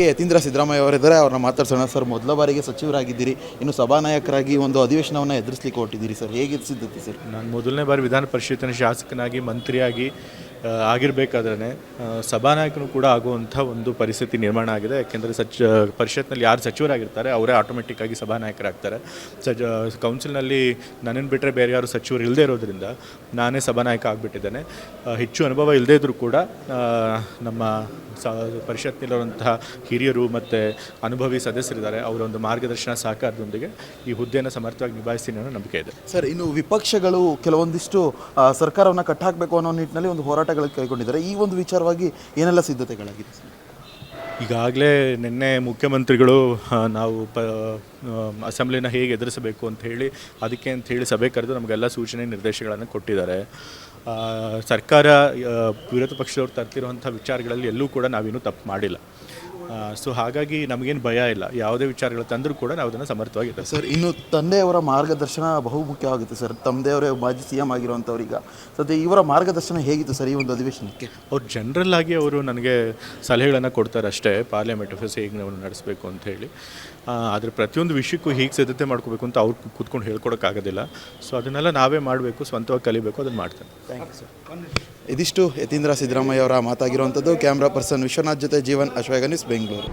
ಯತೀಂದ್ರ ಸಿದ್ದರಾಮಯ್ಯ ಅವರಿದ್ದಾರೆ, ಅವ್ರನ್ನ ಮಾತಾಡ್ಸೋಣ. ಸರ್, ಮೊದಲ ಬಾರಿಗೆ ಸಚಿವರಾಗಿದ್ದೀರಿ, ಇನ್ನು ಸಭಾನಾಯಕರಾಗಿ ಒಂದು ಅಧಿವೇಶನವನ್ನು ಎದುರಿಸಲಿಕ್ಕೆ ಹೊರಟಿದ್ದೀರಿ ಸರ್, ಹೇಗೆ ಸಿದ್ಧತೆ ಸರ್? ನಾನು ಮೊದಲನೇ ಬಾರಿ ವಿಧಾನ ಪರಿಷತ್ತಿನ ಶಾಸಕನಾಗಿ ಮಂತ್ರಿಯಾಗಿ ಆಗಿರಬೇಕಾದ್ರೆ ಸಭಾನಾಯಕನು ಕೂಡ ಆಗುವಂಥ ಒಂದು ಪರಿಸ್ಥಿತಿ ನಿರ್ಮಾಣ ಆಗಿದೆ. ಯಾಕೆಂದರೆ ಪರಿಷತ್ನಲ್ಲಿ ಯಾರು ಸಚಿವರಾಗಿರ್ತಾರೆ ಅವರೇ ಆಟೋಮೆಟಿಕ್ಕಾಗಿ ಸಭಾನಾಯಕರಾಗ್ತಾರೆ. ಕೌನ್ಸಿಲ್ನಲ್ಲಿ ನನ್ನನ್ನು ಬಿಟ್ಟರೆ ಬೇರೆ ಯಾರು ಸಚಿವರು ಇಲ್ಲದೇ ಇರೋದ್ರಿಂದ ನಾನೇ ಸಭಾನಾಯಕ ಆಗಿಬಿಟ್ಟಿದ್ದೇನೆ. ಹೆಚ್ಚು ಅನುಭವ ಇಲ್ಲದೇ ಇದ್ದರೂ ಕೂಡ ನಮ್ಮ ಪರಿಷತ್ನಲ್ಲಿರುವಂತಹ ಹಿರಿಯರು ಮತ್ತು ಅನುಭವಿ ಸದಸ್ಯರಿದ್ದಾರೆ, ಅವರ ಒಂದು ಮಾರ್ಗದರ್ಶನ ಸಹಕಾರದೊಂದಿಗೆ ಈ ಹುದ್ದೆಯನ್ನು ಸಮರ್ಥವಾಗಿ ನಿಭಾಯಿಸ್ತೀನಿ ಅನ್ನೋ ನಂಬಿಕೆ ಇದೆ. ಸರ್, ಇನ್ನು ವಿಪಕ್ಷಗಳು ಕೆಲವೊಂದಿಷ್ಟು ಸರ್ಕಾರವನ್ನು ಕಟ್ಟಾಕಬೇಕು ಅನ್ನೋ ನಿಟ್ಟಿನಲ್ಲಿ ಒಂದು ಹೋರಾಟಗಳು ಕೈಗೊಂಡಿದ್ದಾರೆ. ಈ ಒಂದು ವಿಚಾರವಾಗಿ ಏನೆಲ್ಲ ಸಿದ್ಧತೆಗಳಾಗಿದೆ ಸರ್? ಈಗಾಗಲೇ ನಿನ್ನೆ ಮುಖ್ಯಮಂತ್ರಿಗಳು ನಾವು ಅಸೆಂಬ್ಲಿನ ಹೇಗೆ ಎದುರಿಸಬೇಕು ಅಂತ ಹೇಳಿ ಸಭೆ ಕರೆದು ನಮಗೆಲ್ಲ ಸೂಚನೆ ನಿರ್ದೇಶಗಳನ್ನು ಕೊಟ್ಟಿದ್ದಾರೆ. ಸರ್ಕಾರ ವಿರೋಧ ಪಕ್ಷದವ್ರು ತರ್ತಿರುವಂಥ ವಿಚಾರಗಳಲ್ಲಿ ಎಲ್ಲೂ ಕೂಡ ನಾವೇನೂ ತಪ್ಪು ಮಾಡಿಲ್ಲ. ಸೊ ಹಾಗಾಗಿ ನಮಗೇನು ಭಯ ಇಲ್ಲ. ಯಾವುದೇ ವಿಚಾರಗಳು ತಂದರೂ ಕೂಡ ನಾವು ಅದನ್ನು ಸಮರ್ಥವಾಗಿರ್ತೇವೆ. ಸರ್, ಇನ್ನು ತಂದೆಯವರ ಮಾರ್ಗದರ್ಶನ ಬಹುಮುಖ್ಯವಾಗುತ್ತೆ ಸರ್. ತಂದೆಯವರೇ ಮಾಜಿ CM ಆಗಿರುವಂಥವ್ರೀಗ ಸದ್ಯ ಇವರ ಮಾರ್ಗದರ್ಶನ ಹೇಗಿತ್ತು ಸರ್ ಈ ಒಂದು ಅಧಿವೇಶನಕ್ಕೆ? ಅವ್ರು ಜನರಲ್ ಆಗಿ ಅವರು ನನಗೆ ಸಲಹೆಗಳನ್ನು ಕೊಡ್ತಾರೆ ಅಷ್ಟೇ, ಪಾರ್ಲಿಮೆಂಟ್ ಅಫೇರ್ಸ್ ಹೇಗೆ ನಾವು ನಡೆಸಬೇಕು ಅಂತ ಹೇಳಿ. ಆದರೆ ಪ್ರತಿಯೊಂದು ವಿಷಯಕ್ಕೂ ಹೇಗೆ ಸಿದ್ಧತೆ ಮಾಡ್ಕೋಬೇಕು ಅಂತ ಅವ್ರು ಕೂತ್ಕೊಂಡು ಹೇಳ್ಕೊಡೋಕ್ಕಾಗೋದಿಲ್ಲ. ಸೊ ಅದನ್ನೆಲ್ಲ ನಾವೇ ಮಾಡಬೇಕು, ಸ್ವಂತವಾಗಿ ಕಲಿಬೇಕು, ಅದನ್ನು ಮಾಡ್ತೇನೆ. Thank you sir. ಇದಿಷ್ಟು ಯತೀಂದ್ರ ಸಿದ್ದರಾಮಯ್ಯ ಅವರ ಮಾತಾಗಿರುವಂಥದ್ದು. ಕ್ಯಾಮ್ರಾ ಪರ್ಸನ್ ವಿಶ್ವನಾಥ್ ಜೊತೆ ಜೀವನ್, ಅಶ್ವೇಗ ನ್ಯೂಸ್, ಬೆಂಗಳೂರು.